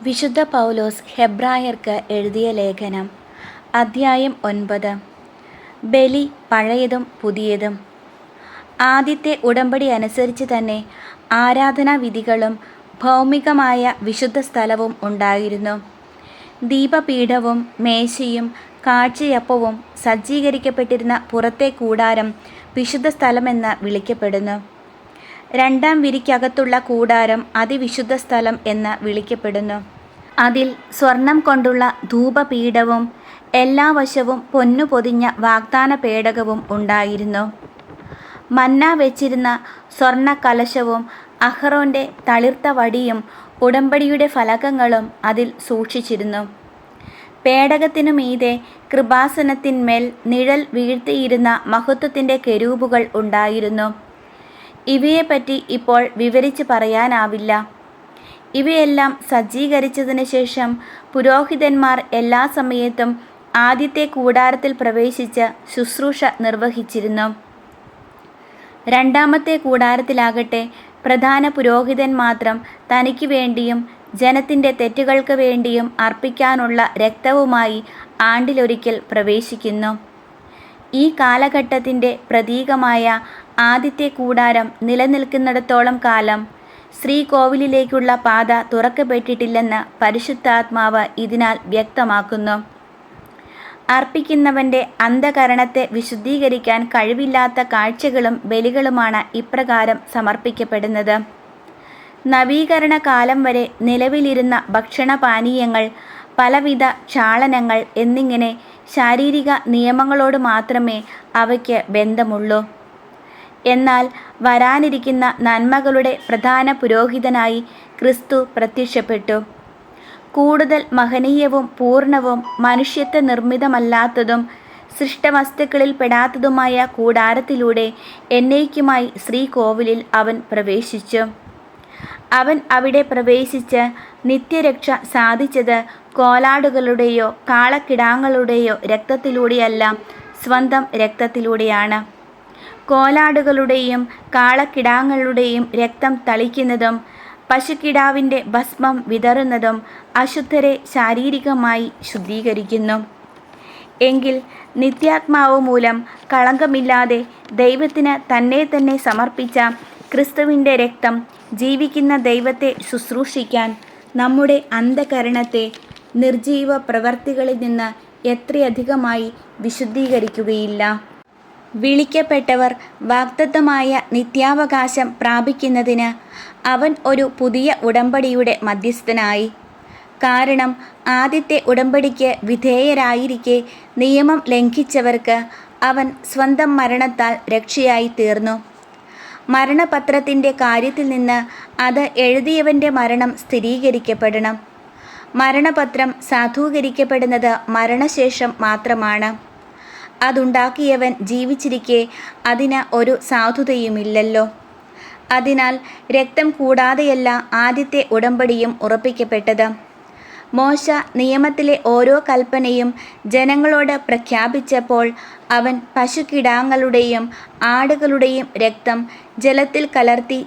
വിശുദ്ധ പൗലോസ് ഹെബ്രായർക്ക് എഴുതിയ ലേഖനം അദ്ധ്യായം 9. ബലി പഴയതും പുതിയതും. ആദ്യത്തെ ഉടമ്പടി അനുസരിച്ച് തന്നെ ആരാധനാവിധികളും ഭൗമികമായ വിശുദ്ധ സ്ഥലവും ഉണ്ടായിരുന്നു. ദീപപീഠവും മേശയും കാഴ്ചയപ്പവും സജ്ജീകരിക്കപ്പെട്ടിരുന്ന പുറത്തെ കൂടാരം വിശുദ്ധ സ്ഥലമെന്ന് വിളിക്കപ്പെടുന്നു. രണ്ടാം വിരിക്കകത്തുള്ള കൂടാരം അതിവിശുദ്ധ സ്ഥലം എന്ന് വിളിക്കപ്പെടുന്നു. അതിൽ സ്വർണം കൊണ്ടുള്ള ധൂപപീഠവും എല്ലാ വശവും പൊന്നു പൊതിഞ്ഞ വാഗ്ദാന പേടകവും ഉണ്ടായിരുന്നു. മന്ന വെച്ചിരുന്ന സ്വർണ്ണ കലശവും അഹറോൻ്റെ തളിർത്ത വടിയും ഉടമ്പടിയുടെ ഫലകങ്ങളും അതിൽ സൂക്ഷിച്ചിരുന്നു. പേടകത്തിനു മീതെ കൃപാസനത്തിന്മേൽ നിഴൽ വീഴ്ത്തിയിരുന്ന മഹത്വത്തിൻ്റെ കെരൂബുകൾ ഉണ്ടായിരുന്നു. ഇവയെപ്പറ്റി ഇപ്പോൾ വിവരിച്ച് പറയാനാവില്ല. ഇവയെല്ലാം സജ്ജീകരിച്ചതിന് ശേഷം പുരോഹിതന്മാർ എല്ലാ സമയത്തും ആദ്യത്തെ കൂടാരത്തിൽ പ്രവേശിച്ച് ശുശ്രൂഷ നിർവഹിച്ചിരുന്നു. രണ്ടാമത്തെ കൂടാരത്തിലാകട്ടെ പ്രധാന പുരോഹിതൻ മാത്രം തനിക്ക് വേണ്ടിയും ജനത്തിൻ്റെ തെറ്റുകൾക്ക് വേണ്ടിയും അർപ്പിക്കാനുള്ള രക്തവുമായി ആണ്ടിലൊരിക്കൽ പ്രവേശിക്കുന്നു. ഈ കാലഘട്ടത്തിൻ്റെ പ്രതീകമായ ആദ്യത്തെ കൂടാരം നിലനിൽക്കുന്നിടത്തോളം കാലം ശ്രീകോവിലിലേക്കുള്ള പാത തുറക്കപ്പെട്ടിട്ടില്ലെന്ന് പരിശുദ്ധാത്മാവ് ഇതിനാൽ വ്യക്തമാക്കുന്നു. അർപ്പിക്കുന്നവൻ്റെ അന്ധകരണത്തെ വിശുദ്ധീകരിക്കാൻ കഴിവില്ലാത്ത കാഴ്ചകളും ബലികളുമാണ് ഇപ്രകാരം സമർപ്പിക്കപ്പെടുന്നത്. നവീകരണ കാലം വരെ നിലവിലിരുന്ന ഭക്ഷണപാനീയങ്ങൾ, പലവിധ ക്ഷാളനങ്ങൾ എന്നിങ്ങനെ ശാരീരിക നിയമങ്ങളോട് മാത്രമേ അവയ്ക്ക് ബന്ധമുള്ളൂ. എന്നാൽ വരാനിരിക്കുന്ന നന്മകളുടെ പ്രധാന പുരോഹിതനായി ക്രിസ്തു പ്രത്യക്ഷപ്പെട്ടു. കൂടുതൽ മഹനീയവും പൂർണ്ണവും മനുഷ്യത്വ നിർമ്മിതമല്ലാത്തതും സൃഷ്ടവസ്തുക്കളിൽ പെടാത്തതുമായ കൂടാരത്തിലൂടെ എന്നേക്കുമായി ശ്രീകോവിലിൽ അവൻ പ്രവേശിച്ചു. അവൻ അവിടെ പ്രവേശിച്ച് നിത്യരക്ഷ സാധിച്ചത് കോലാടുകളുടെയോ കാളക്കിടാങ്ങളുടെയോ രക്തത്തിലൂടെയല്ല, സ്വന്തം രക്തത്തിലൂടെയാണ്. കോലാടുകളുടെയും കാളക്കിടാങ്ങളുടെയും രക്തം തളിക്കുന്നതും പശുക്കിടാവിൻ്റെ ഭസ്മം വിതറുന്നതും അശുദ്ധരെ ശാരീരികമായി ശുദ്ധീകരിക്കുന്നു. എങ്കിൽ നിത്യാത്മാവ് മൂലം കളങ്കമില്ലാതെ ദൈവത്തിന് തന്നെ സമർപ്പിച്ച ക്രിസ്തുവിൻ്റെ രക്തം ജീവിക്കുന്ന ദൈവത്തെ ശുശ്രൂഷിക്കാൻ നമ്മുടെ അന്ധകരണത്തെ നിർജീവ പ്രവർത്തികളിൽ നിന്ന് എത്രയധികമായി വിശുദ്ധീകരിക്കുകയില്ല. വിളിക്കപ്പെട്ടവർ വാഗ്ദത്തമായ നിത്യാവകാശം പ്രാപിക്കുന്നതിന് അവൻ ഒരു പുതിയ ഉടമ്പടിയുടെ മധ്യസ്ഥനായി. കാരണം ആദ്യത്തെ ഉടമ്പടിക്ക് വിധേയരായിരിക്കെ നിയമം ലംഘിച്ചവർക്ക് അവൻ സ്വന്തം മരണത്താൽ രക്ഷയായി തീർന്നു. മരണപത്രത്തിൻ്റെ കാര്യത്തിൽ നിന്ന് അത് എഴുതിയവൻ്റെ മരണം സ്ഥിരീകരിക്കപ്പെടണം. മരണപത്രം സാധൂകരിക്കപ്പെടുന്നത് മരണശേഷം മാത്രമാണ്. അതുണ്ടാക്കിയവൻ ജീവിച്ചിരിക്കെ അതിന് ഒരു സാധുതയുമില്ലല്ലോ. അതിനാൽ രക്തം കൂടാതെയല്ല ആദ്യത്തെ ഉടമ്പടിയും ഉറപ്പിക്കപ്പെട്ടത്. മോശ നിയമത്തിലെ ഓരോ കൽപ്പനയും ജനങ്ങളോട് പ്രഖ്യാപിച്ചപ്പോൾ അവൻ പശുക്കിടാങ്ങളുടെയും ആടുകളുടെയും രക്തം ജലത്തിൽ കലർത്തി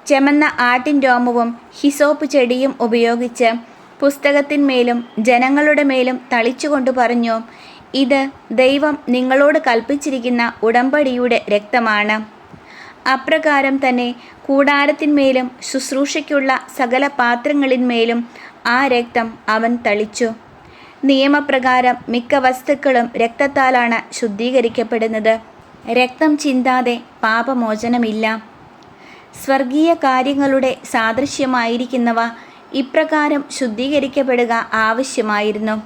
ചെമന്ന ആട്ടിൻ രോമവും ഹിസോപ്പ് ചെടിയും ഉപയോഗിച്ച് പുസ്തകത്തിന്മേലും ജനങ്ങളുടെ മേലും തളിച്ചുകൊണ്ട് പറഞ്ഞു, ഇത് ദൈവം നിങ്ങളോട് കൽപ്പിച്ചിരിക്കുന്ന ഉടമ്പടിയുടെ രക്തമാണ്. അപ്രകാരം തന്നെ കൂടാരത്തിന്മേലും ശുശ്രൂഷയ്ക്കുള്ള സകല പാത്രങ്ങളിന്മേലും ആ രക്തം അവൻ തളിച്ചു. നിയമപ്രകാരം മിക്ക വസ്തുക്കളും രക്തത്താലാണ് ശുദ്ധീകരിക്കപ്പെടുന്നത്. രക്തം ചിന്താതെ പാപമോചനമില്ല. സ്വർഗീയ കാര്യങ്ങളുടെ സാദൃശ്യമായിരിക്കുന്നവ ഇപ്രകാരം ശുദ്ധീകരിക്കപ്പെടുക ആവശ്യമായിരുന്നു.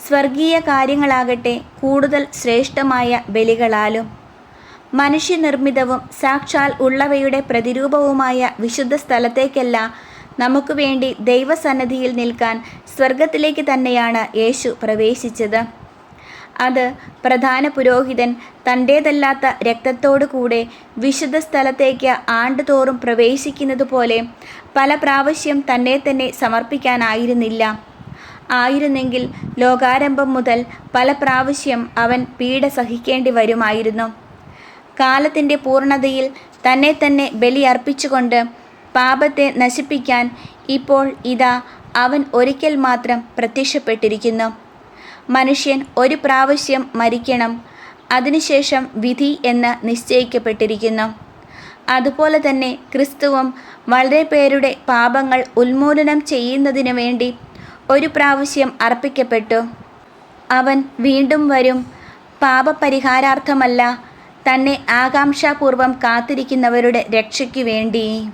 സ്വർഗീയ കാര്യങ്ങളാകട്ടെ കൂടുതൽ ശ്രേഷ്ഠമായ ബലികളാലും മനുഷ്യനിർമ്മിതവും സാക്ഷാൽ ഉള്ളവയുടെ പ്രതിരൂപവുമായ വിശുദ്ധ സ്ഥലത്തേക്കല്ല നമുക്ക് വേണ്ടി ദൈവസന്നിധിയിൽ നിൽക്കാൻ സ്വർഗത്തിലേക്ക് തന്നെയാണ് യേശു പ്രവേശിച്ചത്. അത് പ്രധാന പുരോഹിതൻ തൻ്റേതല്ലാത്ത രക്തത്തോടു കൂടെ വിശുദ്ധ സ്ഥലത്തേക്ക് ആണ്ടുതോറും പ്രവേശിക്കുന്നത് പോലെ പല പ്രാവശ്യം തന്നെ സമർപ്പിക്കാനായിരുന്നില്ല. ആയിരുന്നെങ്കിൽ ലോകാരംഭം മുതൽ പല പ്രാവശ്യം അവൻ പീഡ സഹിക്കേണ്ടി വരുമായിരുന്നു. കാലത്തിൻ്റെ പൂർണ്ണതയിൽ തന്നെ ബലി അർപ്പിച്ചുകൊണ്ട് പാപത്തെ നശിപ്പിക്കാൻ ഇപ്പോൾ ഇതാ അവൻ ഒരിക്കൽ മാത്രം പ്രത്യക്ഷപ്പെട്ടിരിക്കുന്നു. മനുഷ്യൻ ഒരു പ്രാവശ്യം മരിക്കണം, അതിനുശേഷം വിധി എന്ന് നിശ്ചയിക്കപ്പെട്ടിരിക്കുന്നു. അതുപോലെ തന്നെ ക്രിസ്തുവും വളരെ പേരുടെ പാപങ്ങൾ ഉന്മൂലനം ചെയ്യുന്നതിനു വേണ്ടി ഒരു പ്രാവശ്യം അർപ്പിക്കപ്പെട്ടു. അവൻ വീണ്ടും വരും, പാപപരിഹാരാർത്ഥമല്ല, തന്നെ ആകാംക്ഷാപൂർവം കാത്തിരിക്കുന്നവരുടെ രക്ഷയ്ക്കു വേണ്ടി.